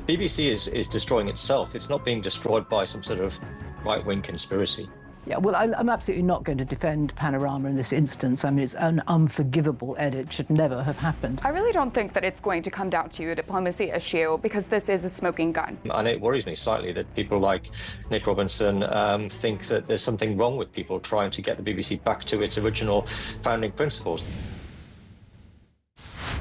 BBC is destroying itself. It's not being destroyed by some sort of right-wing conspiracy. Yeah, well, I'm absolutely not going to defend Panorama in this instance. I mean, it's an unforgivable edit. It should never have happened. I really don't think that it's going to come down to a diplomacy issue, because this is a smoking gun. And it worries me slightly that people like Nick Robinson think that there's something wrong with people trying to get the BBC back to its original founding principles.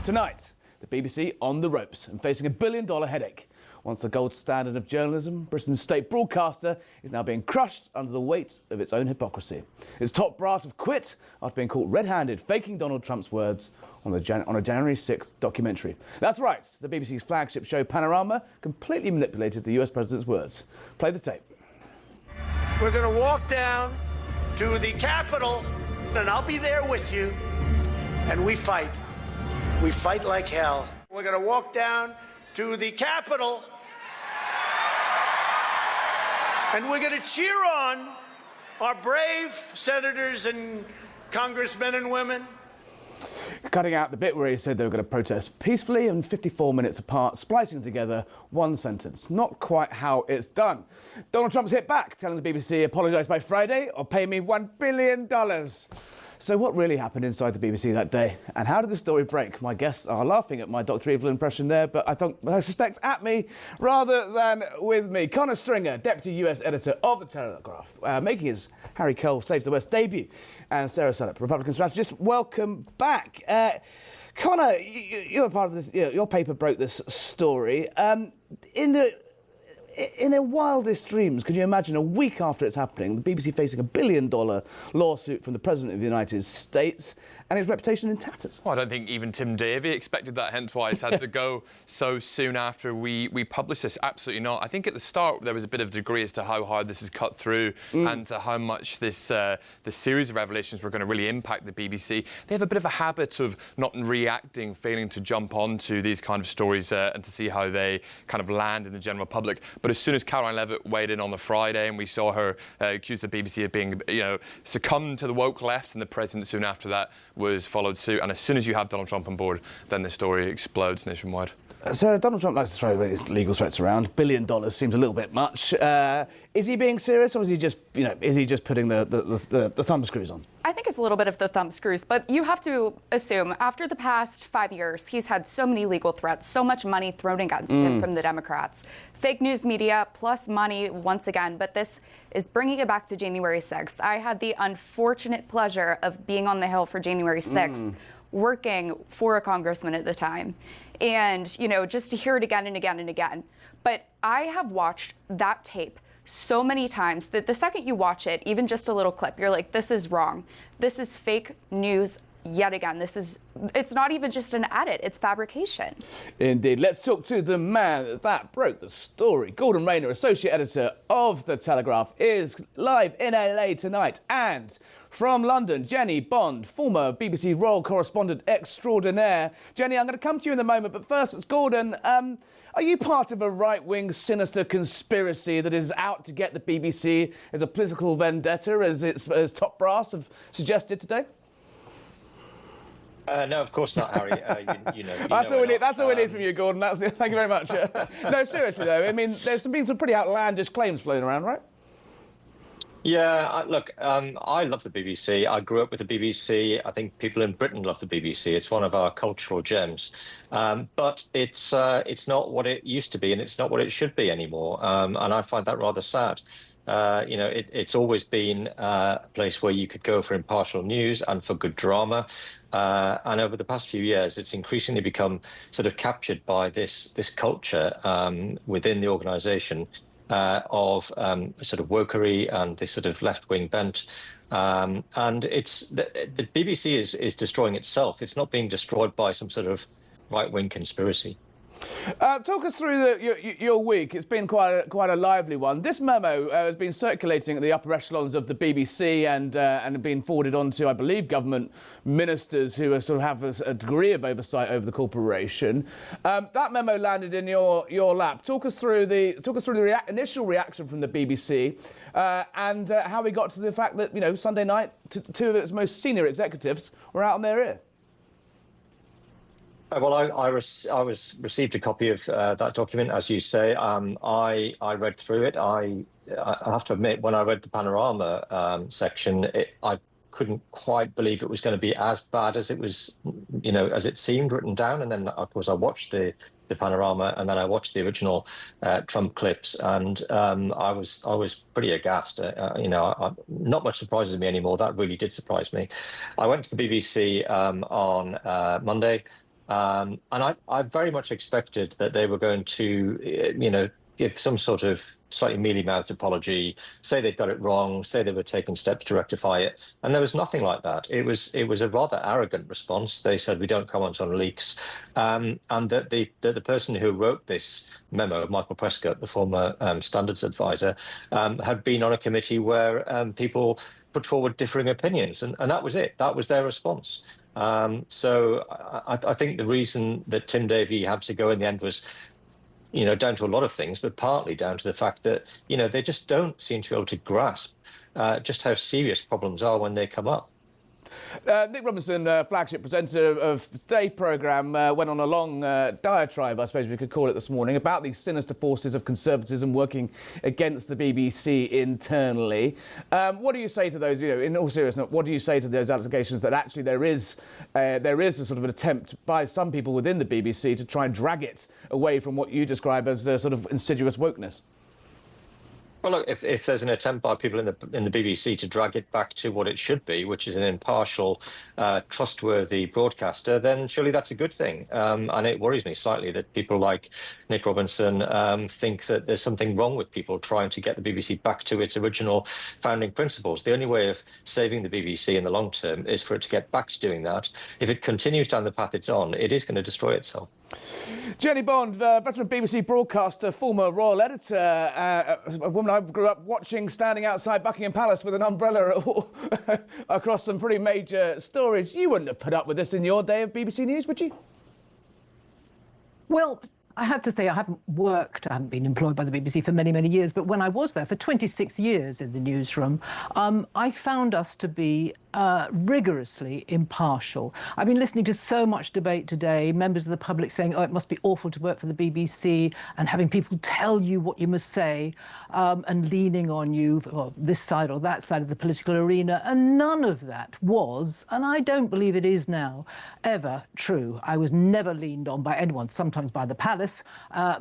Tonight, the BBC on the ropes and facing $1 billion headache. Once the gold standard of journalism, Britain's state broadcaster is now being crushed under the weight of its own hypocrisy. Its top brass have quit after being caught red-handed faking Donald Trump's words on a January 6th documentary. That's right, the BBC's flagship show Panorama completely manipulated the US president's words. Play the tape. We're going to walk down to the Capitol, and I'll be there with you, and we fight. We fight like hell. We're going to walk down to the Capitol, and we're going to cheer on our brave senators and congressmen and women. Cutting out the bit where he said they were going to protest peacefully and 54 minutes apart, splicing together one sentence. Not quite how it's done. Donald Trump's hit back, telling the BBC, apologise by Friday or pay me $1 billion. So what really happened inside the BBC that day? And how did the story break? My guests are laughing at my Dr. Evil impression there, but I suspect at me rather than with me. Connor Stringer, Deputy US Editor of the Telegraph, making his Harry Cole Saves the West debut. And Sarah Selip, Republican strategist. Welcome back. Connor, you're a part of this. Your paper broke this story. In their wildest dreams, could you imagine a week after it's happening, the BBC facing $1 billion lawsuit from the President of the United States and his reputation in tatters? Well, I don't think even Tim Davie expected that, hence why it's had to go so soon after we published this. Absolutely not. I think at the start there was a bit of degree as to how hard this is cut through and to how much this series of revelations were going to really impact the BBC. They have a bit of a habit of not reacting, failing to jump onto these kind of stories and to see how they kind of land in the general public. But as soon as Caroline Levitt weighed in on the Friday and we saw her accuse the BBC of being, succumbed to the woke left, and the president soon after that was followed suit. And as soon as you have Donald Trump on board, then the story explodes nationwide. Sarah, Donald Trump likes to throw his legal threats around. $1 billion seems a little bit much. Is he being serious, or is he just, putting the thumb screws on? I think it's a little bit of the thumb screws, but you have to assume after the past 5 years, he's had so many legal threats, so much money thrown against him from the Democrats. Fake news media plus money once again, but this is bringing it back to January 6th. I had the unfortunate pleasure of being on the Hill for January 6th, working for a congressman at the time. And, just to hear it again and again and again. But I have watched that tape so many times that the second you watch it, even just a little clip, you're like, this is wrong. This is fake news yet again. It's not even just an edit, it's fabrication. Indeed. Let's talk to the man that broke the story. Gordon Rayner, Associate Editor of The Telegraph, is live in LA tonight. And from London, Jenny Bond, former BBC Royal Correspondent Extraordinaire. Jenny, I'm going to come to you in a moment, but first, Gordon, are you part of a right-wing sinister conspiracy that is out to get the BBC as a political vendetta, as top brass have suggested today? No, of course not, Harry. That's all we need from you, Gordon. Thank you very much. No, seriously, though, I mean, there's been some pretty outlandish claims floating around, right? Yeah, look, I love the BBC. I grew up with the BBC. I think people in Britain love the BBC. It's one of our cultural gems. But it's not what it used to be, and it's not what it should be anymore. And I find that rather sad. It's always been a place where you could go for impartial news and for good drama. And over the past few years, it's increasingly become sort of captured by this culture within the organisation of sort of wokery and this sort of left-wing bent. And the BBC is destroying itself. It's not being destroyed by some sort of right-wing conspiracy. Talk us through your week. It's been quite a lively one. This memo has been circulating at the upper echelons of the BBC and been forwarded on to, I believe, government ministers who sort of have a degree of oversight over the corporation. That memo landed in your lap. Talk us through the initial reaction from the BBC and how we got to the fact that Sunday night two of its most senior executives were out on their ear. Well, I received a copy of that document, as you say. I read through it. I have to admit, when I read the Panorama section, I couldn't quite believe it was going to be as bad as it was, as it seemed written down. And then, of course, I watched the Panorama, and then I watched the original Trump clips, and I was pretty aghast. Not much surprises me anymore. That really did surprise me. I went to the BBC on Monday. And I very much expected that they were going to, give some sort of slightly mealy-mouthed apology, say they'd got it wrong, say they were taking steps to rectify it. And there was nothing like that. It was a rather arrogant response. They said, we don't comment on leaks. And that the person who wrote this memo, Michael Prescott, the former standards advisor, had been on a committee where people put forward differing opinions. And that was it. That was their response. So I think the reason that Tim Davie had to go in the end was, down to a lot of things, but partly down to the fact that, they just don't seem to be able to grasp just how serious problems are when they come up. Nick Robinson, flagship presenter of the Today programme, went on a long diatribe, I suppose we could call it, this morning, about these sinister forces of conservatism working against the BBC internally. What do you say to those, in all seriousness, what do you say to those allegations that actually there is a sort of an attempt by some people within the BBC to try and drag it away from what you describe as a sort of insidious wokeness? Well, look, if there's an attempt by people in the BBC to drag it back to what it should be, which is an impartial, trustworthy broadcaster, then surely that's a good thing. And it worries me slightly that people like Nick Robinson think that there's something wrong with people trying to get the BBC back to its original founding principles. The only way of saving the BBC in the long term is for it to get back to doing that. If it continues down the path it's on, it is going to destroy itself. Jenny Bond, veteran BBC broadcaster, former royal editor, a woman I grew up watching standing outside Buckingham Palace with an umbrella across some pretty major stories. You wouldn't have put up with this in your day of BBC News, would you? Well, I have to say I haven't been employed by the BBC for many, many years, but when I was there for 26 years in the newsroom, I found us to be rigorously impartial. I've been listening to so much debate today, members of the public saying, oh, it must be awful to work for the BBC, and having people tell you what you must say, and leaning on you, well, this side or that side of the political arena, and none of that was, and I don't believe it is now, ever true. I was never leaned on by anyone, sometimes by the palace,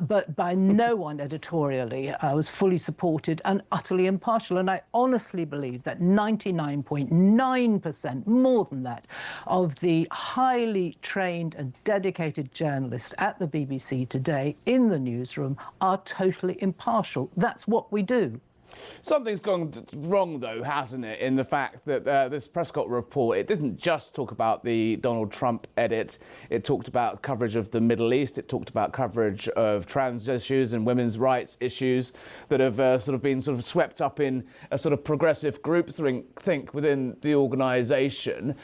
but by no one editorially. I was fully supported and utterly impartial, and I honestly believe that 99.9%, more than that, of the highly trained and dedicated journalists at the BBC today in the newsroom are totally impartial. That's what we do. Something's gone wrong, though, hasn't it, in the fact that this Prescott report, it didn't just talk about the Donald Trump edit. It talked about coverage of the Middle East. It talked about coverage of trans issues and women's rights issues that have sort of been swept up in a sort of progressive groupthink within the organisation.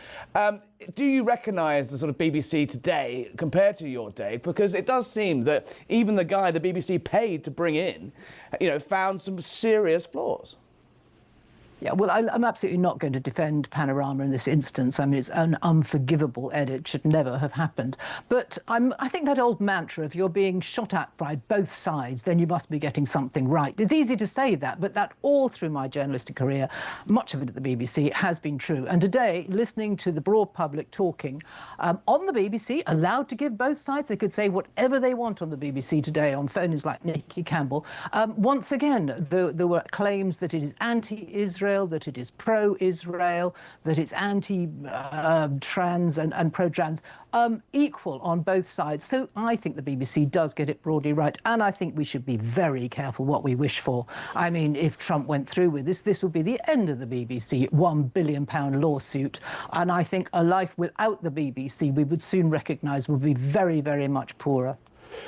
Do you recognise the sort of BBC today compared to your day? Because it does seem that even the guy the BBC paid to bring in, found some serious flaws. Yeah, well, I'm absolutely not going to defend Panorama in this instance. I mean, it's an unforgivable edit, should never have happened. But I think that old mantra, if you're being shot at by both sides, then you must be getting something right. It's easy to say that, but that all through my journalistic career, much of it at the BBC, has been true. And today, listening to the broad public talking on the BBC, allowed to give both sides, they could say whatever they want on the BBC today on phonies like Nikki Campbell. Once again, there were claims that it is anti-Israel, that it is pro-Israel, that it's anti-trans and pro-trans, equal on both sides. So I think the BBC does get it broadly right, and I think we should be very careful what we wish for. I mean, if Trump went through with this would be the end of the BBC, £1 billion lawsuit, and I think a life without the BBC we would soon recognise would be very, very much poorer.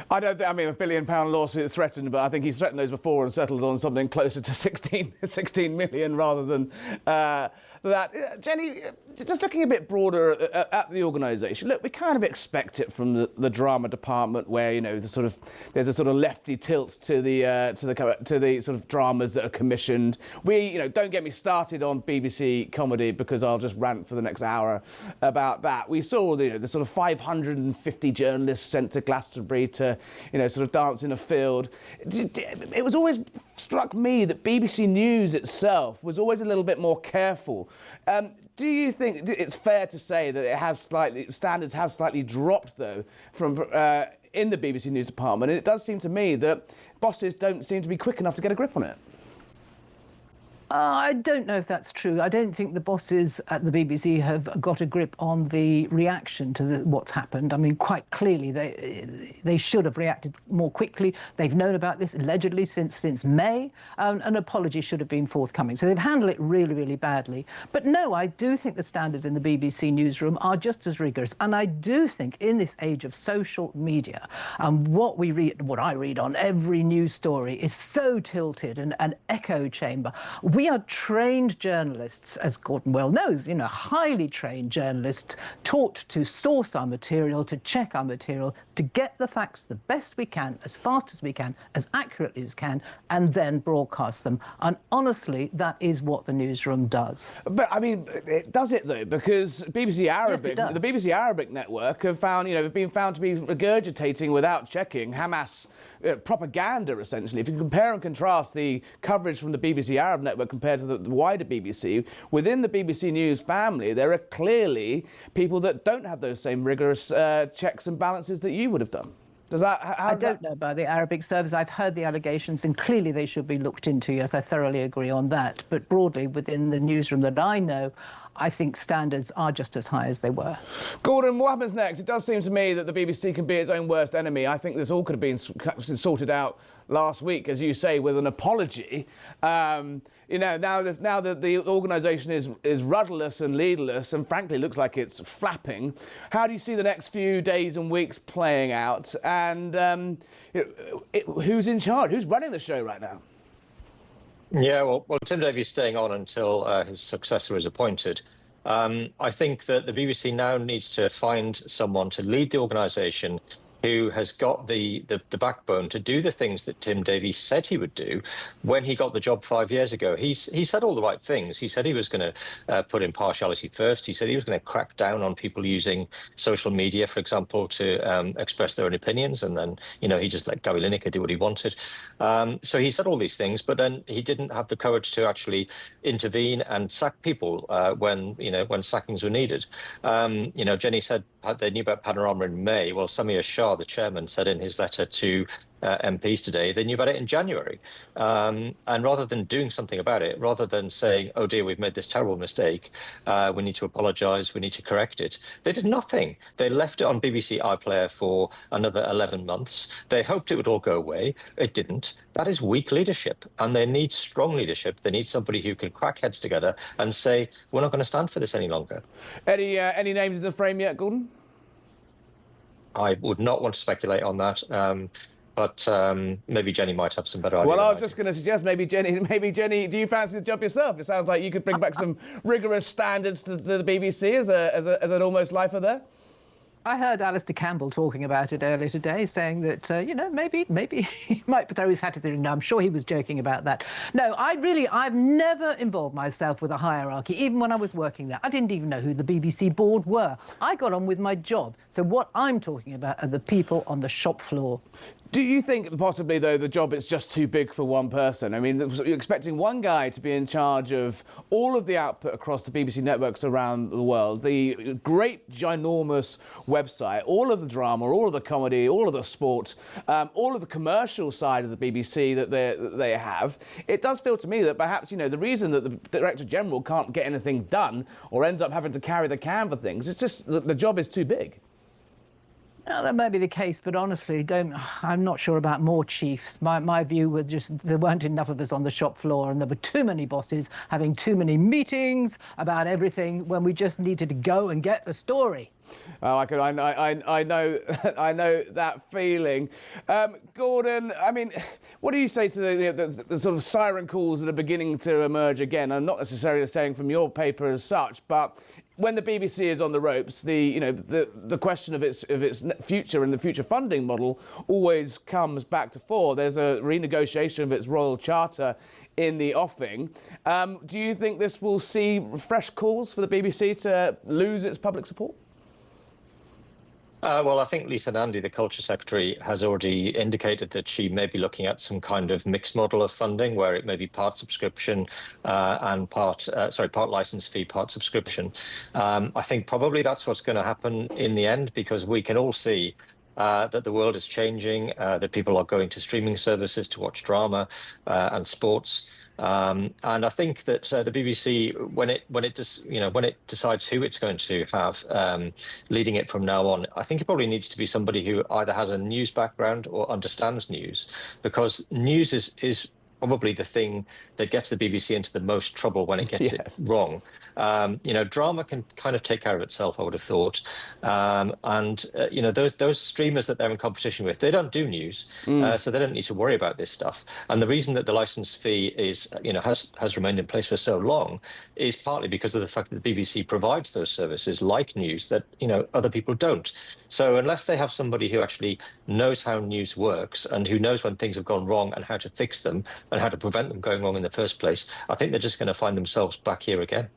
I don't think, I mean, £1 billion lawsuit is threatened, but I think he's threatened those before and settled on something closer to 16 million rather than that. Jenny, just looking a bit broader at the organisation, look, we kind of expect it from the drama department, where, you know, there's a sort of lefty tilt to the sort of dramas that are commissioned. You know, don't get me started on BBC comedy, because I'll just rant for the next hour about that. We saw the sort of 550 journalists sent to Glastonbury to, you know, sort of dance in a field. It was always struck me that BBC News itself was always a little bit more careful. Do you think it's fair to say that standards have slightly dropped, though, from in the BBC News department? And it does seem to me that bosses don't seem to be quick enough to get a grip on it. I don't know if that's true. I don't think the bosses at the BBC have got a grip on the reaction to what's happened. I mean, quite clearly, they should have reacted more quickly. They've known about this allegedly since May. An apology should have been forthcoming. So they've handled it really, really badly. But no, I do think the standards in the BBC newsroom are just as rigorous. And I do think in this age of social media, what I read on every news story is so tilted and an echo chamber. We are trained journalists, as Gordon well knows, you know, highly trained journalists, taught to source our material, to check our material, to get the facts the best we can, as fast as we can, as accurately as we can, and then broadcast them. And honestly, that is what the newsroom does. But I mean, does it though? Because BBC Arabic, yes, the BBC Arabic network have been found to be regurgitating without checking Hamas propaganda, essentially. If you compare and contrast the coverage from the BBC Arab network compared to the wider BBC, within the BBC News family, there are clearly people that don't have those same rigorous checks and balances that you would have done. I don't know about the Arabic service. I've heard the allegations, and clearly they should be looked into. Yes, I thoroughly agree on that. But broadly, within the newsroom that I know, I think standards are just as high as they were. Gordon, what happens next? It does seem to me that the BBC can be its own worst enemy. I think this all could have been sorted out last week, as you say, with an apology. You know, now that the organisation is rudderless and leaderless and frankly looks like it's flapping, how do you see the next few days and weeks playing out? And who's in charge? Who's running the show right now? Yeah, well, Tim Davies staying on until his successor is appointed. I think that the BBC now needs to find someone to lead the organisation who has got the backbone to do the things that Tim Davies said he would do when he got the job 5 years ago. He said all the right things. He said he was going to put impartiality first. He said he was going to crack down on people using social media, for example, to express their own opinions. And then, you know, he just let Gary Lineker do what he wanted. So he said all these things, but then he didn't have the courage to actually intervene and sack people when sackings were needed. You know, Jenny said they knew about Panorama in May. Well, Samir Shah, the chairman, said in his letter to MPs today, they knew about it in January. And rather than doing something about it, rather than saying, oh dear, we've made this terrible mistake, we need to apologise, we need to correct it, they did nothing. They left it on BBC iPlayer for another 11 months. They hoped it would all go away. It didn't. That is weak leadership. And they need strong leadership. They need somebody who can crack heads together and say, we're not going to stand for this any longer. Any names in the frame yet, Gordon? I would not want to speculate on that. But maybe Jenny might have some better ideas. Well, I was just going to suggest maybe Jenny, do you fancy the job yourself? It sounds like you could bring back some rigorous standards to the BBC as an almost lifer there. I heard Alistair Campbell talking about it earlier today, saying that, you know, maybe he might throw his hat at the ring. I'm sure he was joking about that. No, I've never involved myself with a hierarchy, even when I was working there. I didn't even know who the BBC board were. I got on with my job. So what I'm talking about are the people on the shop floor. Do you think possibly, though, the job is just too big for one person? I mean, you're expecting one guy to be in charge of all of the output across the BBC networks around the world, the great, ginormous website, all of the drama, all of the comedy, all of the sport, all of the commercial side of the BBC that they have. It does feel to me that perhaps, you know, the reason that the Director General can't get anything done or ends up having to carry the can for things, it's just that the job is too big. Well, that may be the case, but honestly, I'm not sure about more chiefs. My view was just there weren't enough of us on the shop floor, and there were too many bosses having too many meetings about everything when we just needed to go and get the story. Oh, I know, I know that feeling. Gordon, I mean, what do you say to the sort of siren calls that are beginning to emerge again? I'm not necessarily saying from your paper as such, but when the BBC is on the ropes, the question of its future and the future funding model always comes back to fore. There's a renegotiation of its royal charter in the offing. Do you think this will see fresh calls for the BBC to lose its public support? Well, I think Lisa Nandy, the Culture Secretary, has already indicated that she may be looking at some kind of mixed model of funding where it may be part subscription and part license fee, part subscription. I think probably that's what's going to happen in the end, because we can all see that the world is changing, that people are going to streaming services to watch drama and sports. And I think that the BBC, when it decides who it's going to have leading it from now on, I think it probably needs to be somebody who either has a news background or understands news, because news is probably the thing that gets the BBC into the most trouble when it gets it wrong. Drama can kind of take care of itself, I would have thought. Those streamers that they're in competition with, they don't do news, so they don't need to worry about this stuff. And the reason that the license fee has remained in place for so long is partly because of the fact that the BBC provides those services like news that other people don't. So unless they have somebody who actually knows how news works and who knows when things have gone wrong and how to fix them and how to prevent them going wrong in the first place, I think they're just going to find themselves back here again.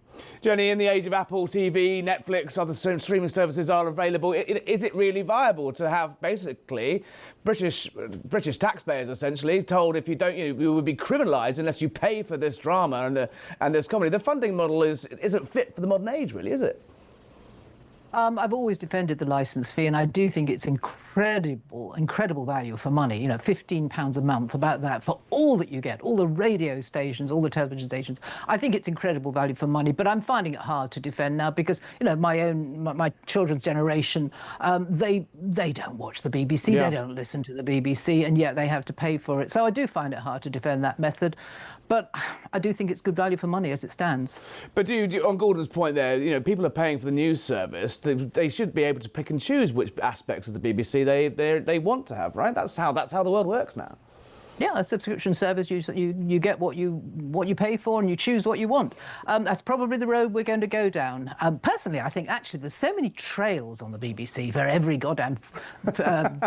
Jenny, in the age of Apple TV, Netflix, other streaming services are available, is it really viable to have basically British taxpayers essentially told if you don't, you would be criminalised unless you pay for this drama and this comedy? The funding model isn't fit for the modern age, really, is it? I've always defended the licence fee, and I do think it's incredible value for money. £15 a month, about that, for all that you get, all the radio stations, all the television stations. I think it's incredible value for money, but I'm finding it hard to defend now because, my children's generation, they don't watch the BBC, they don't listen to the BBC, and yet they have to pay for it. So I do find it hard to defend that method. But I do think it's good value for money as it stands. But on Gordon's point there, people are paying for the news service. They should be able to pick and choose which aspects of the BBC they want to have, right? That's how the world works now. Yeah, a subscription service, you get what you pay for and you choose what you want. That's probably the road we're going to go down. Personally, I think actually there's so many trails on the BBC for every goddamn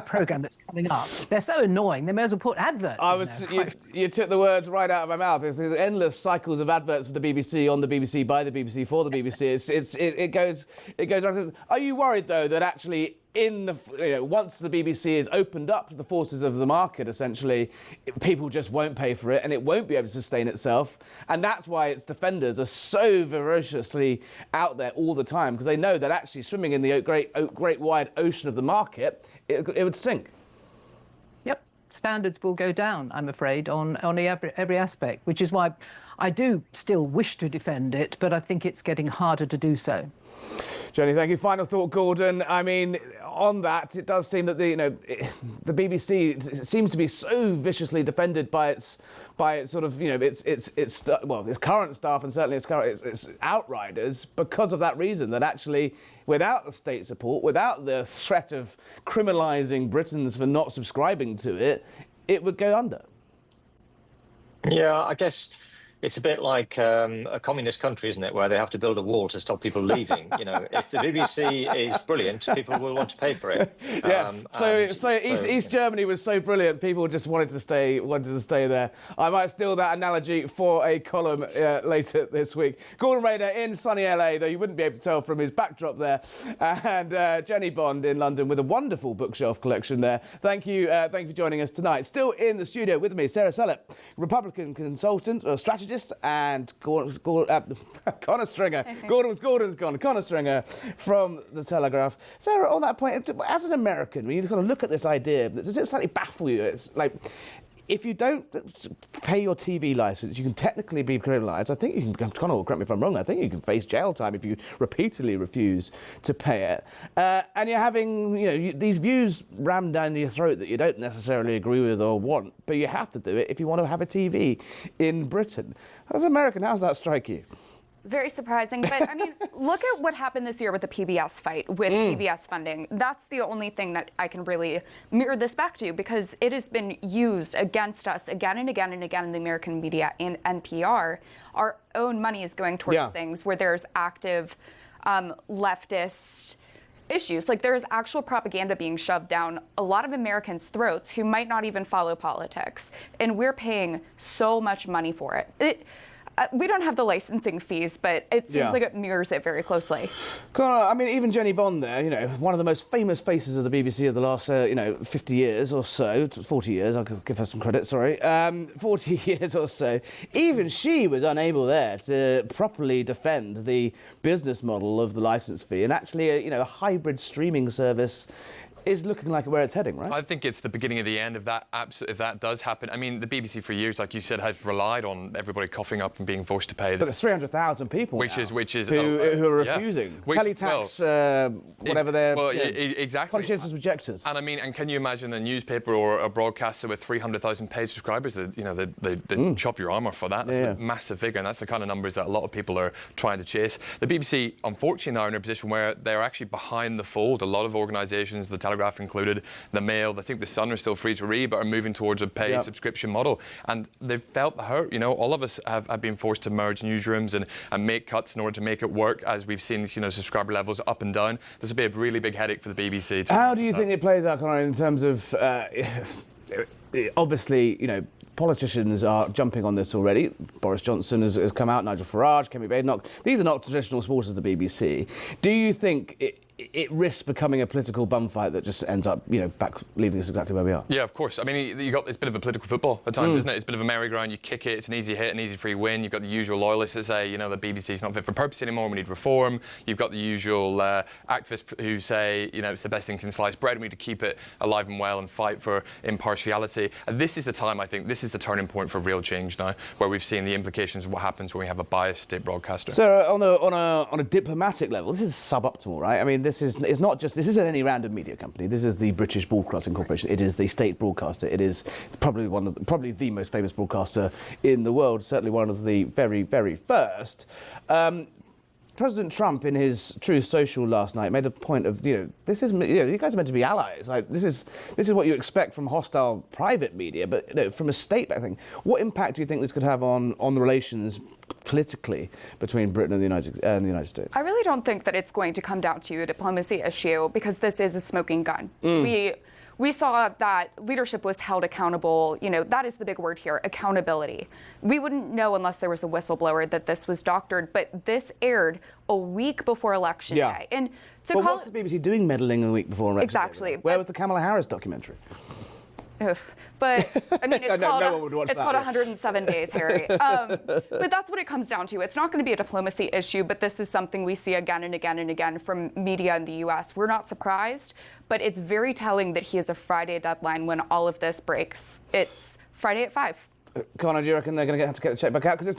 programme that's coming up. They're so annoying, they may as well put adverts in there. You took the words right out of my mouth. It's endless cycles of adverts for the BBC, on the BBC, by the BBC, for the BBC. It goes right. Are you worried, though, that actually once the BBC is opened up to the forces of the market, essentially, people just won't pay for it and it won't be able to sustain itself? And that's why its defenders are so voraciously out there all the time, because they know that actually swimming in the great wide ocean of the market, it would sink. Yep, standards will go down, I'm afraid, on every aspect, which is why I do still wish to defend it, but I think it's getting harder to do so. Jenny, thank you. Final thought, Gordon. I mean, on that, it does seem that the BBC seems to be so viciously defended by its sort of its current staff and certainly its outriders because of that reason, that actually without the state support, without the threat of criminalising Britons for not subscribing to it, it would go under. Yeah, I guess it's a bit like a communist country, isn't it, where they have to build a wall to stop people leaving. If the BBC is brilliant, people will want to pay for it. Yes. East Germany was so brilliant, people just wanted to stay there. I might steal that analogy for a column later this week. Gordon Rayner in sunny LA, though you wouldn't be able to tell from his backdrop there, and Jenny Bond in London with a wonderful bookshelf collection there. Thank you for joining us tonight. Still in the studio with me, Sarah Selip, Republican consultant or strategist, and Connor Stringer. Gordon's gone. Connor Stringer from the Telegraph. Sarah, on that point, as an American, when you kind of look at this idea, does it slightly baffle you? It's like, if you don't pay your TV license, you can technically be criminalised. I think you can, Connor will correct me if I'm wrong, I think you can face jail time if you repeatedly refuse to pay it. And you're having, these views rammed down your throat that you don't necessarily agree with or want, but you have to do it if you want to have a TV in Britain. As an American, how does that strike you? very surprising. But I mean, look at what happened this year with the PBS fight, with PBS funding. That's the only thing that I can really mirror this back to, because it has been used against us again and again and again in the American media and NPR. Our own money is going towards things where there's active leftist issues. Like, there's actual propaganda being shoved down a lot of Americans' throats who might not even follow politics. And we're paying so much money for it. We don't have the licensing fees, but it seems like it mirrors it very closely. I mean, even Jenny Bond there, you know, one of the most famous faces of the BBC of the last, 50 years or so, 40 years, I'll give her some credit, sorry, 40 years or so, even she was unable there to properly defend the business model of the licence fee, and actually, a hybrid streaming service is looking like where it's heading, right? I think it's the beginning of the end if that does happen. I mean, the BBC for years, like you said, has relied on everybody coughing up and being forced to pay. But there's 300,000 people which now is who are refusing. Teletax, whatever their exactly. conscientious objectors. And I mean, and can you imagine a newspaper or a broadcaster with 300,000 paid subscribers that they chop your arm off for that? That's a massive figure, and that's the kind of numbers that a lot of people are trying to chase. The BBC, unfortunately, now are in a position where they're actually behind the fold. A lot of organisations, the Telegraph included, the Mail, I think the Sun are still free to read, but are moving towards a pay subscription model. And they've felt the hurt. All of us have been forced to merge newsrooms and make cuts in order to make it work, as we've seen, subscriber levels up and down. This will be a really big headache for the BBC. How do you think it plays out, Conor, in terms of, obviously, politicians are jumping on this already. Boris Johnson has come out, Nigel Farage, Kemi Badenoch. These are not traditional supporters of the BBC. Do you think it risks becoming a political bum fight that just ends up, back leaving us exactly where we are? Yeah, of course. I mean, it's a bit of a political football at times, isn't it? It's a bit of a merry-go-round. You kick it, it's an easy hit, an easy free win. You've got the usual loyalists that say, the BBC's not fit for purpose anymore, we need reform. You've got the usual activists who say, it's the best thing since sliced bread, we need to keep it alive and well and fight for impartiality. And this is the time, I think, this is the turning point for real change now, where we've seen the implications of what happens when we have a biased state broadcaster. So on a diplomatic level, this is suboptimal, right? I mean, this isn't any random media company. This is the British Broadcasting Corporation. It is the state broadcaster. It's probably the most famous broadcaster in the world. Certainly one of the very, very first. President Trump, in his Truth Social last night, made a point of, this is, you guys are meant to be allies. Like, this is what you expect from hostile private media, but from a state-backed thing. What impact do you think this could have on the relations politically between Britain and the United States? I really don't think that it's going to come down to a diplomacy issue, because this is a smoking gun. We saw that leadership was held accountable. That is the big word here, accountability. We wouldn't know unless there was a whistleblower that this was doctored, but this aired a week before Election Day. And what's the BBC doing meddling a week before Election Day? Exactly. Where was the Kamala Harris documentary? But, I mean, it's no one would watch called 107 Days, Harry. But that's what it comes down to. It's not going to be a diplomacy issue, but this is something we see again and again and again from media in the U.S. We're not surprised, but it's very telling that he has a Friday deadline when all of this breaks. It's Friday at 5. Conor, do you reckon they're going to have to get the check back out? Because it's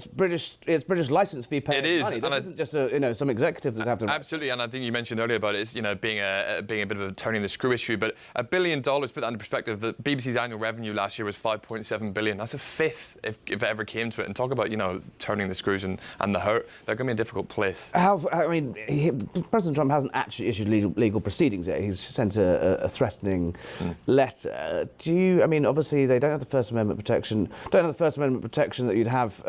British licence fee paying money. This isn't just some executive that's have to. Absolutely, and I think you mentioned earlier about it, being a bit of a turning the screw issue. But $1 billion, put that into perspective, the BBC's annual revenue last year was $5.7 billion. That's a fifth if it ever came to it. And talk about turning the screws and the hurt. They're going to be in a difficult place. President Trump hasn't actually issued legal proceedings yet. He's sent a threatening letter. Obviously, they don't have the First Amendment protection. That you'd have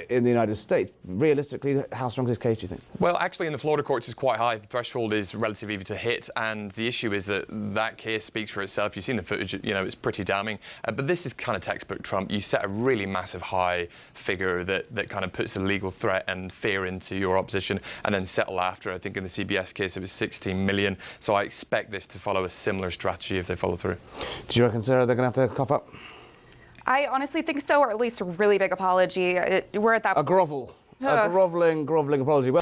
in the United States. Realistically, how strong is his case, do you think? Well, actually, in the Florida courts, it's quite high. The threshold is relatively easy to hit, and the issue is that case speaks for itself. You've seen the footage; it's pretty damning. But this is kind of textbook Trump. You set a really massive high figure that kind of puts the legal threat and fear into your opposition, and then settle after. I think in the CBS case, it was 16 million. So I expect this to follow a similar strategy if they follow through. Do you reckon, Sarah, they're going to have to cough up? I honestly think so, or at least a really big apology. We're at that a grovelling apology. Well.